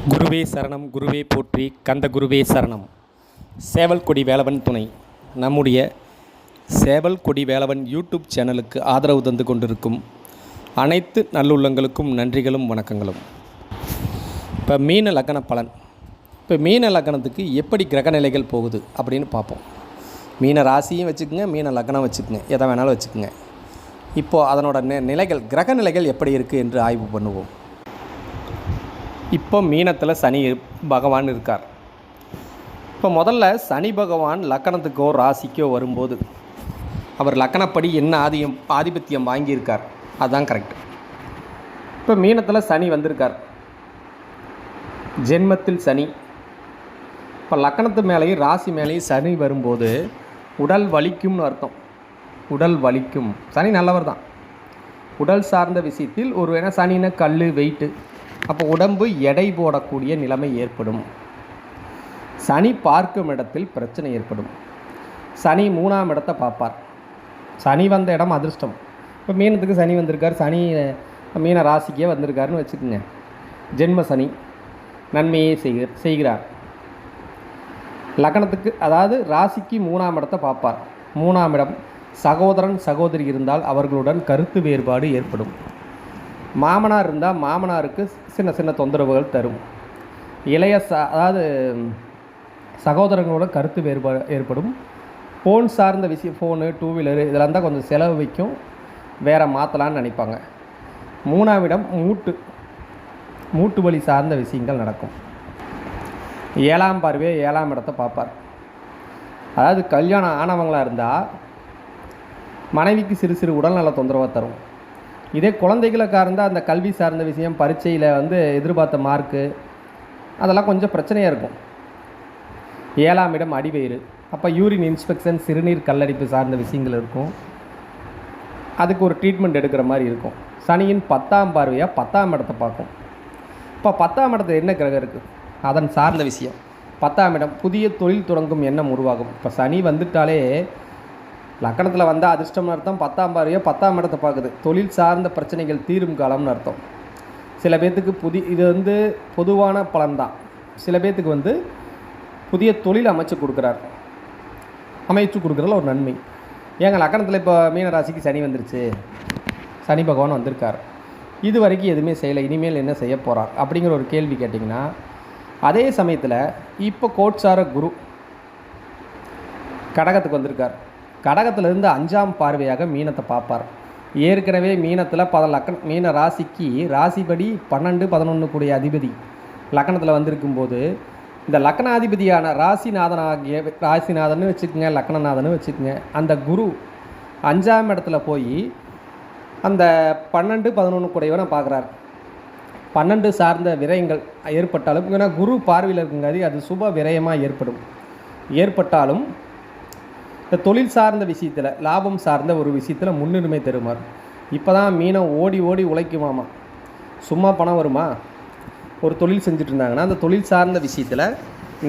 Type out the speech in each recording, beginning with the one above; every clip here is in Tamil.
குருவே சரணம், குருவே போற்றி, கந்த குருவே சரணம். சேவல் கொடி வேலவன் துணை. நம்முடைய சேவல் கொடி வேலவன் யூடியூப் சேனலுக்கு ஆதரவு தந்து கொண்டிருக்கும் அனைத்து நல்லுள்ளங்களுக்கும் நன்றிகளும் வணக்கங்களும். இப்போ மீன லக்ன பலன். இப்போ மீன லக்னத்துக்கு எப்படி கிரகநிலைகள் போகுது அப்படின்னு பார்ப்போம். மீன ராசியும் வச்சுக்கோங்க, மீன லக்னம் வச்சுக்கோங்க, எதை வேணாலும் வச்சுக்கோங்க. இப்போது அதனோட நிலைகள், கிரக நிலைகள் எப்படி இருக்குது என்று ஆய்வு பண்ணுவோம். இப்போ மீனத்தில் சனி பகவான் இருக்கார். இப்போ முதல்ல சனி பகவான் லக்கணத்துக்கோ ராசிக்கோ வரும்போது அவர் லக்கணப்படி என்ன ஆதிபத்தியம் வாங்கியிருக்கார், அதுதான் கரெக்டு. இப்போ மீனத்தில் சனி வந்திருக்கார், ஜென்மத்தில் சனி. இப்போ லக்கணத்து மேலேயும் ராசி மேலேயும் சனி வரும்போது உடல் வலிக்கும்னு அர்த்தம். உடல் வலிக்கும். சனி நல்லவர் தான். உடல் சார்ந்த விஷயத்தில் ஒரு வேணால் சனின்னா கல் வெயிட்டு, அப்போ உடம்பு எடை போடக்கூடிய நிலைமை ஏற்படும். சனி பார்க்கும் இடத்தில் பிரச்சனை ஏற்படும். சனி 3ஆம் இடத்தை பார்ப்பார். சனி வந்த இடம் அதிர்ஷ்டம். இப்போ மீனத்துக்கு சனி வந்திருக்கார், சனி மீன ராசிக்கே வந்திருக்காருன்னு வச்சுக்கோங்க. ஜென்ம சனி நன்மையே செய்கிறார். லக்னத்துக்கு அதாவது ராசிக்கு 3ஆம் இடத்தை பார்ப்பார். 3ஆம் இடம் சகோதரன் சகோதரி இருந்தால் அவர்களுடன் கருத்து வேறுபாடு ஏற்படும். மாமனார் இருந்தால் மாமனாருக்கு சின்ன சின்ன தொந்தரவுகள் தரும். இளைய அதாவது சகோதரங்களோட கருத்து வேறுபாடு ஏற்படும். ஃபோன் சார்ந்த விஷயம், ஃபோனு, டூ வீலரு இதெல்லாம் தான் கொஞ்சம் செலவு வைக்கும், வேறு மாற்றலான்னு நினைப்பாங்க. 3ஆம் இடம் மூட்டு வலி சார்ந்த விஷயங்கள் நடக்கும். 7ஆம் பார்வையை 7ஆம் இடத்தை பார்ப்பார். அதாவது கல்யாணம் ஆனவங்களாக இருந்தால் மனைவிக்கு சிறு சிறு உடல்நல தொந்தரவாக தரும். இதே குழந்தைகளுக்காக இருந்தால் அந்த கல்வி சார்ந்த விஷயம், பரீட்சையில் எதிர்பார்த்த மார்க்கு அதெல்லாம் கொஞ்சம் பிரச்சனையாக இருக்கும். 7ஆம் இடம் அடிவயிறு. அப்போ யூரின் இன்ஸ்பெக்ஷன், சிறுநீர் கல்லடிப்பு சார்ந்த விஷயங்கள் இருக்கும். அதுக்கு ஒரு ட்ரீட்மெண்ட் எடுக்கிற மாதிரி இருக்கும். சனியின் 10ஆம் பார்வையாக 10ஆம் இடத்தை பார்க்கும். இப்போ 10ஆம் இடத்துல என்ன கிரகம் இருக்குது, அதன் சார்ந்த விஷயம். 10ஆம் இடம் புதிய தொழில் தொடங்கும் எண்ணம் உருவாகும். இப்போ சனி வந்துட்டாலே லக்கணத்தில் வந்தால் அதிர்ஷ்டம்னு அர்த்தம். 10ஆம் பார்வையாக 10ஆம் இடத்தை பார்க்குது. தொழில் சார்ந்த பிரச்சனைகள் தீரும் காலம்னு அர்த்தம். சில பேர்த்துக்கு இது பொதுவான பலன்தான். சில பேர்த்துக்கு புதிய தொழில் அமைச்சு கொடுக்குறதுல ஒரு நன்மை. ஏங்க லக்கணத்தில் இப்போ மீனராசிக்கு சனி வந்துருச்சு, சனி பகவான் வந்திருக்கார், இது வரைக்கும் எதுவுமே செய்யலை, இனிமேல் என்ன செய்ய போகிறார் அப்படிங்கிற ஒரு கேள்வி கேட்டிங்கன்னா, அதே சமயத்தில் இப்போ கோட்சார குரு கடகத்துக்கு வந்திருக்கார். கடகத்திலிருந்து 5ஆம் பார்வையாக மீனத்தை பார்ப்பார். ஏற்கனவே மீனத்தில் மீன ராசிக்கு ராசிப்படி 12, 11 கூடிய அதிபதி லக்கணத்தில் வந்திருக்கும்போது இந்த லக்கணாதிபதியான ராசிநாதன்னு வச்சுக்கோங்க, லக்கணநாதன்னு வச்சுக்கோங்க, அந்த குரு 5ஆம் இடத்துல போய் அந்த 12, 11 கூடையவனை பார்க்குறார். 12 சார்ந்த விரயங்கள் ஏற்பட்டாலும், ஏன்னா குரு பார்வையில் இருக்குங்காது அது சுப விரயமாக ஏற்பட்டாலும் இந்த தொழில் சார்ந்த விஷயத்தில், லாபம் சார்ந்த ஒரு விஷயத்தில் முன்னுரிமை தருமார். இப்போ தான் மீனம் ஓடி ஓடி உழைக்குமாமா, சும்மா பணம் வருமா? ஒரு தொழில் செஞ்சுட்டு இருந்தாங்கன்னா அந்த தொழில் சார்ந்த விஷயத்தில்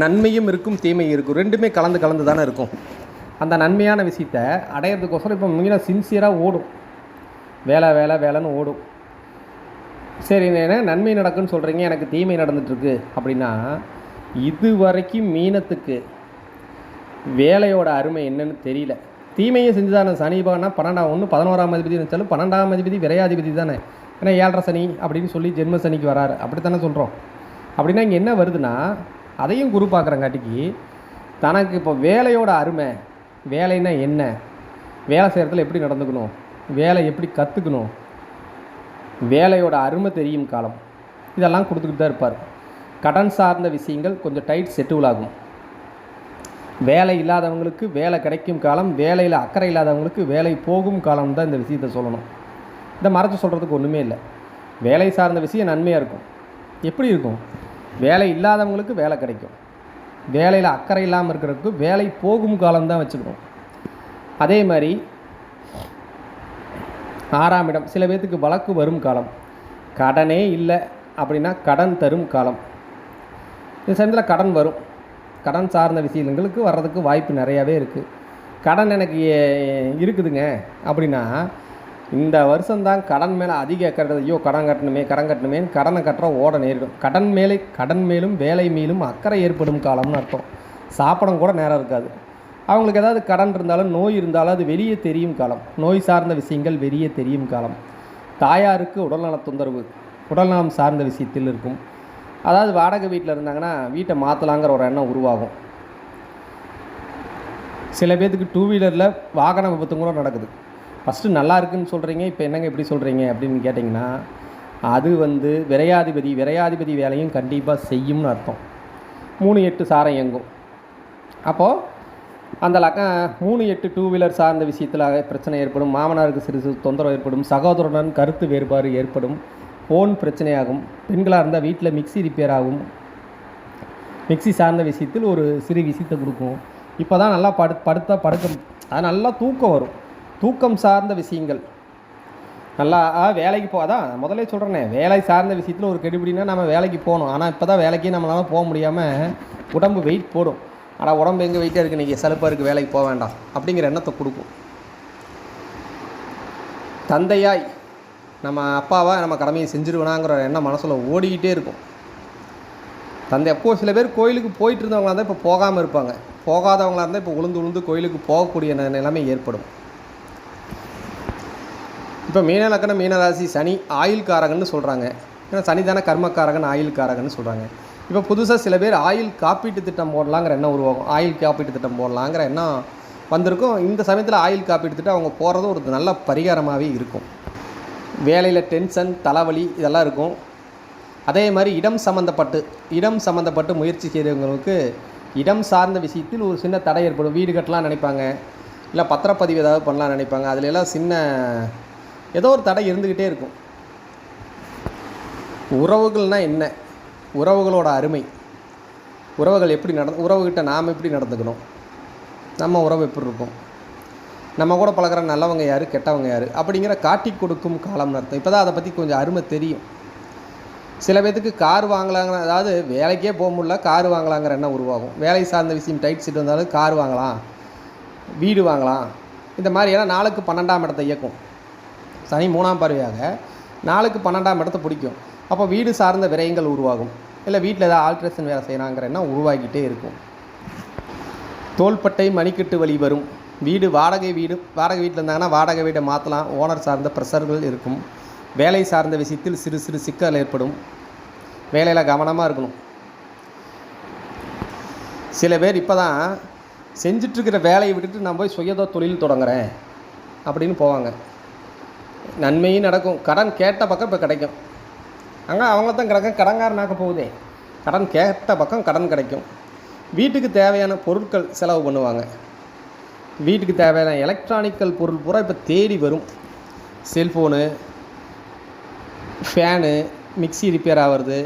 நன்மையும் இருக்கும், தீமையும் இருக்கும், ரெண்டுமே கலந்து தானே இருக்கும். அந்த நன்மையான விஷயத்தை அடையிறதுக்கோசரம் இப்போ மீனம் சின்சியராக ஓடும், வேலைன்னு ஓடும். சரி, நன்மை நடக்குன்னு சொல்கிறீங்க, எனக்கு தீமை நடந்துகிட்ருக்கு அப்படின்னா, இது வரைக்கும் மீனத்துக்கு வேலையோட அருமை என்னன்னு தெரியல. தீமையை செஞ்சுதானே சனி பகவானா 11ஆம் அதிபதி நினச்சாலும் 12ஆம் அதிபதி விரையாதிபதி தானே. ஏன்னா 7.5 சனி அப்படின்னு சொல்லி ஜென்ம சனிக்கு வராரு, அப்படித்தானே சொல்கிறோம். அப்படின்னா இங்கே என்ன வருதுன்னா, அதையும் குரு பார்க்குறங்காட்டிக்கு தனக்கு இப்போ வேலையோட அருமை, வேலைன்னா என்ன, வேலை செய்கிறதுல எப்படி நடந்துக்கணும், வேலை எப்படி கற்றுக்கணும், வேலையோட அருமை தெரியும் காலம், இதெல்லாம் கொடுத்துக்கிட்டு தான் இருப்பார். கடன் சார்ந்த விஷயங்கள் கொஞ்சம் டைட் செட்டில் ஆகும். வேலை இல்லாதவங்களுக்கு வேலை கிடைக்கும் காலம், வேலையில் அக்கறை இல்லாதவங்களுக்கு வேலை போகும் காலம் தான் இந்த விஷயத்தை சொல்லணும். இந்த மறைச்சு சொல்கிறதுக்கு ஒன்றுமே இல்லை. வேலை சார்ந்த விஷயம் நன்மையாக இருக்கும். எப்படி இருக்கும்? வேலை இல்லாதவங்களுக்கு வேலை கிடைக்கும், வேலையில் அக்கறை இல்லாமல் இருக்கிறதுக்கு வேலை போகும் காலம் தான் வச்சுக்கணும். அதே மாதிரி 6ஆம் இடம் சில பேர்த்துக்கு வழக்கு வரும் காலம், கடனே இல்லை அப்படின்னா கடன் தரும் காலம். இந்த சமயத்தில் கடன் வரும். கடன் சார்ந்த விஷயங்களுக்கு வர்றதுக்கு வாய்ப்பு நிறையாவே இருக்குது. கடன் எனக்கு இருக்குதுங்க அப்படின்னா இந்த வருஷம்தான் கடன் மேலே அதிக அக்கறை. ஐயோ கடன் கட்டணுமேன்னு கடனை கட்டுற ஓட நேரிடும். கடன் மேலும் வேலை மேலும் அக்கறை ஏற்படும் காலம்னு அர்த்தம். சாப்பிட கூட நேரம் இருக்காது. அவங்களுக்கு ஏதாவது கடன் இருந்தாலும் நோய் இருந்தாலும் அது வெளியே தெரியும் காலம். நோய் சார்ந்த விஷயங்கள் வெளியே தெரியும் காலம். தாயாருக்கு உடல்நல தொந்தரவு உடல்நலம் சார்ந்த விஷயத்தில் இருக்கும். அதாவது வாடகை வீட்டில் இருந்தாங்கன்னா வீட்டை மாற்றலாங்கிற ஒரு எண்ணம் உருவாகும். சில பேர்த்துக்கு 2 வீலரில் வாகன விபத்து கூட நடக்குது. ஃபஸ்ட்டு நல்லா இருக்குன்னு சொல்கிறீங்க, இப்போ என்னங்க இப்படி சொல்கிறீங்க அப்படின்னு கேட்டிங்கன்னா, அது விரையாதிபதி வேலையும் கண்டிப்பாக செய்யும்னு அர்த்தம். 3-8 சாரம் இயங்கும். அப்போது அந்த 3-8 2 வீலர் சார்ந்த விஷயத்தில் பிரச்சனை ஏற்படும். மாமனாருக்கு சிறு தொந்தரவு ஏற்படும். சகோதரனுடன் கருத்து வேறுபாடு ஏற்படும். ஃபோன் பிரச்சனையாகும். பெண்களாக இருந்தால் வீட்டில் மிக்சி ரிப்பேர் ஆகும். மிக்சி சார்ந்த விஷயத்தில் ஒரு சிறு விஷயத்தை கொடுக்கும். இப்போ தான் நல்லா அது நல்லா தூக்கம் வரும். தூக்கம் சார்ந்த விஷயங்கள் நல்லா வேலைக்கு அதான் முதல்ல சொல்கிறேனே, வேலை சார்ந்த விஷயத்தில் ஒரு கெடுபிடினா நம்ம வேலைக்கு போகணும். ஆனால் இப்போ தான் வேலைக்கு நம்மளால் போக முடியாமல் உடம்பு வெயிட் போடும். ஆனால் உடம்பு எங்கே வெயிட்டாக இருக்குது, இன்றைக்கி சலுப்பாக இருக்குது, வேலைக்கு போக வேண்டாம் அப்படிங்கிற எண்ணத்தை கொடுக்கும். தந்தையாய் நம்ம அப்பாவை நம்ம கடமையை செஞ்சுருவேனாங்கிற எண்ணம் மனசில் ஓடிக்கிட்டே இருக்கும். சில பேர் கோயிலுக்கு போயிட்டு இருந்தவங்களாக இருந்தால் இப்போ போகாமல் இருப்பாங்க. போகாதவங்களாக இருந்தால் இப்போ உளுந்து கோயிலுக்கு போகக்கூடிய நிலைமை ஏற்படும். இப்போ மீன லக்கணம் மீனராசி சனி ஆயுள்காரகன்னு சொல்கிறாங்க. ஏன்னா சனி தானே கர்மக்காரகன் ஆயுள்காரகன்னு சொல்கிறாங்க. இப்போ புதுசாக சில பேர் ஆயுள் காப்பீட்டு திட்டம் போடலாங்கிற எண்ணம் உருவாகும். ஆயுள் காப்பீட்டு திட்டம் போடலாங்கிற எண்ணம் வந்திருக்கும். இந்த சமயத்தில் ஆயுள் காப்பீட்டு திட்டம் அவங்க போகிறது ஒரு நல்ல பரிகாரமாகவே இருக்கும். வேலையில் டென்ஷன் தலைவலி இதெல்லாம் இருக்கும். அதே மாதிரி இடம் சம்மந்தப்பட்டு முயற்சி செய்கிறவங்களுக்கு இடம் சார்ந்த விஷயத்தில் ஒரு சின்ன தடை ஏற்படும். வீடு கட்டலாம் நினைப்பாங்க, இல்லை பத்திரப்பதிவு ஏதாவது பண்ணலாம் நினைப்பாங்க. அதில் எல்லாம் சின்ன ஏதோ ஒரு தடை இருந்துக்கிட்டே இருக்கும். உறவுகள்னால் என்ன, உறவுகளோட அருமை, உறவுகள் எப்படி உறவுகிட்ட நாம் எப்படி நடந்துக்கணும், நம்ம உறவு எப்படி இருக்கும், நம்ம கூட பழகிற நல்லவங்க யார் கெட்டவங்க யார் அப்படிங்கிற காட்டி கொடுக்கும் காலம்னு அர்த்தம். இப்போ தான் அதை பற்றி கொஞ்சம் அருமை தெரியும். சில பேர்த்துக்கு கார் வாங்கலாங்கிற, அதாவது வேலைக்கே போக முடியல கார் வாங்கலாங்கிற எண்ணம் உருவாகும். வேலை சார்ந்த விஷயம் டைட் சீட் வந்தாலும் கார் வாங்கலாம், வீடு வாங்கலாம். இந்த மாதிரி ஏன்னா 4க்கு 12ஆம் இடத்தை இயக்கும். சனி 3ஆம் பார்வையாக 4க்கு 12ஆம் இடத்தை பிடிக்கும். அப்போ வீடு சார்ந்த விரயங்கள் உருவாகும். இல்லை வீட்டில் ஏதாவது ஆல்ட்ரேஷன் வேலை செய்யலாங்கிற எண்ணம் உருவாகிட்டே இருக்கும். தோள்பட்டை மணிக்கட்டு வலி வரும். வாடகை வீட்டில் இருந்தாங்கன்னா வாடகை வீடை மாற்றலாம். ஓனர் சார்ந்த ப்ரெஷர்கள் இருக்கும். வேலை சார்ந்த விஷயத்தில் சிறு சிக்கல் ஏற்படும். வேலையில் கவனமாக இருக்கணும். சில பேர் இப்போ தான் செஞ்சிட்ருக்கிற வேலையை விட்டுட்டு நான் போய் சுயதோ தொழில் தொடங்குறேன் அப்படின்னு போவாங்க. நன்மையும் நடக்கும். கடன் கேட்ட பக்கம் இப்போ கிடைக்கும். அவங்க தான் கடன்காரனாக்க போகுதே. கடன் கேட்ட பக்கம் கடன் கிடைக்கும். வீட்டுக்கு தேவையான பொருட்கள் செலவு பண்ணுவாங்க. வீட்டுக்கு தேவையான எலக்ட்ரானிக்கல் பொருள் பூரா இப்போ தேடி வரும். செல்ஃபோனு, ஃபேனு, மிக்சி ரிப்பேர் ஆகிறது,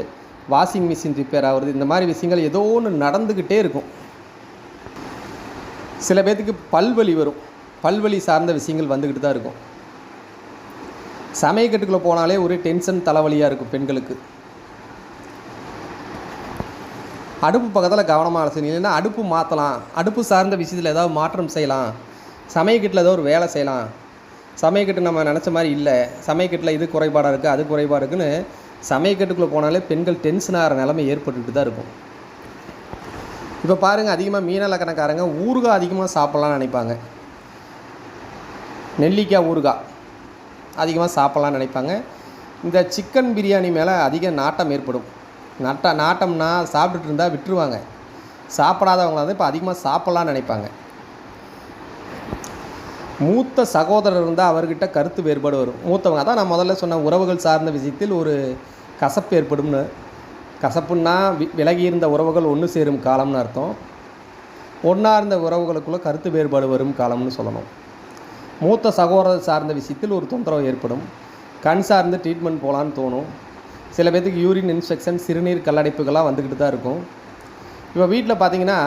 வாஷிங் மிஷின் ரிப்பேர் ஆகிறது, இந்த மாதிரி விஷயங்கள் ஏதோ ஒன்று நடந்துக்கிட்டே இருக்கும். சில பேர்த்துக்கு பல்வலி வரும். பல்வலி சார்ந்த விஷயங்கள் வந்துக்கிட்டு தான் இருக்கும். சமயக்கட்டுக்குள்ளே போனாலே ஒரு டென்ஷன் தலைவலியாக இருக்கும் பெண்களுக்கு. அடுப்பு பக்கத்தில் கவனமாக செய்யணும். இல்லைன்னா அடுப்பு மாற்றலாம், அடுப்பு சார்ந்த விஷயத்தில் ஏதாவது மாற்றம் செய்யலாம், சமயக்கட்டில் ஏதோ ஒரு வேலை செய்யலாம். சமயக்கட்டு நம்ம நினச்ச மாதிரி இல்லை, சமயக்கட்டில் இது குறைபாடாக இருக்குது அது குறைபாடு இருக்குதுன்னு சமயக்கட்டுக்குள்ளே போனாலே பெண்கள் டென்ஷன் ஆகிற நிலைமை ஏற்பட்டுட்டு தான் இருக்கும். இப்போ பாருங்கள், அதிகமாக மீன லக்கணக்காரங்க ஊறுகாய் அதிகமாக சாப்பிட்லான்னு நினைப்பாங்க. நெல்லிக்காய் ஊறுகாய் அதிகமாக சாப்பிட்லான்னு நினைப்பாங்க. இந்த சிக்கன் பிரியாணி மேலே அதிக நாட்டம் ஏற்படும். நாட்டம்னா சாப்பிட்டுட்டு இருந்தால் விட்டுருவாங்க. சாப்பிடாதவங்கள வந்து இப்போ அதிகமாக சாப்பிட்லான்னு நினைப்பாங்க. மூத்த சகோதரர் இருந்தால் அவர்கிட்ட கருத்து வேறுபாடு வரும். மூத்தவங்க தான் நான் முதல்ல சொன்ன உறவுகள் சார்ந்த விஷயத்தில் ஒரு கசப்பு ஏற்படும்னு. கசப்புன்னா விலகி இருந்த உறவுகள் ஒன்று சேரும் காலம்னு அர்த்தம். ஒன்றா இருந்த உறவுகளுக்குள்ளே கருத்து வேறுபாடு வரும் காலம்னு சொல்லணும். மூத்த சகோதரர் சார்ந்த விஷயத்தில் ஒரு தொந்தரவு ஏற்படும். கண் சார்ந்து ட்ரீட்மெண்ட் போகலான்னு தோணும். சில பேர்த்துக்கு யூரின் இன்ஃபெக்ஷன், சிறுநீர் கல்லடைப்புகள்லாம் வந்துக்கிட்டு தான் இருக்கும். இப்போ வீட்டில் பார்த்திங்கன்னா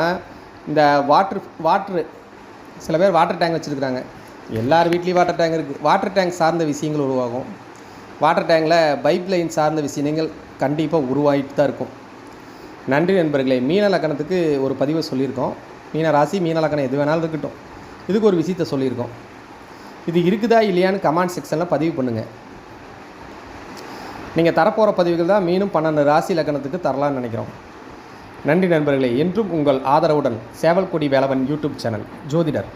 இந்த வாட்ரு சில பேர் வாட்டர் டேங்க் வச்சுருக்குறாங்க. எல்லார் வீட்லேயும் வாட்டர் டேங்க் இருக்குது. வாட்டர் டேங்க் சார்ந்த விஷயங்கள் உருவாகும். வாட்டர் டேங்கில் பைப் லைன் சார்ந்த விஷயங்கள் கண்டிப்பாக உருவாகிட்டு தான் இருக்கும். நன்றி நண்பர்களே. மீன லக்கணத்துக்கு ஒரு பதிவை சொல்லியிருக்கோம். மீன ராசி மீன லக்கணம் எது வேணாலும் இருக்கட்டும், இதுக்கு ஒரு விஷயத்தை சொல்லியிருக்கோம். இது இருக்குதா இல்லையான்னு கமெண்ட் செக்ஷனில் பதிவு பண்ணுங்கள். நீங்கள் தரப்போகிற பதிவுகள் தான் மீனும் 12 ராசி லக்னத்துக்கு தரலான்னு நினைக்கிறோம். நன்றி நண்பர்களே. என்றும் உங்கள் ஆதரவுடன் சேவல்கொடி வேலவன் யூடியூப் சேனல் ஜோதிடர்.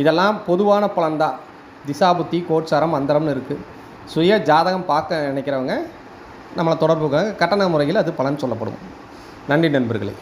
இதெல்லாம் பொதுவான பலன்தான். திசாபுத்தி, கோட்சாரம், அந்தரம்னு இருக்குது. சுய ஜாதகம் பார்க்க நினைக்கிறவங்க நம்மளை தொடர்புங்க. கட்டண முறையில் அது பலன் சொல்லப்படும். நன்றி நண்பர்களே.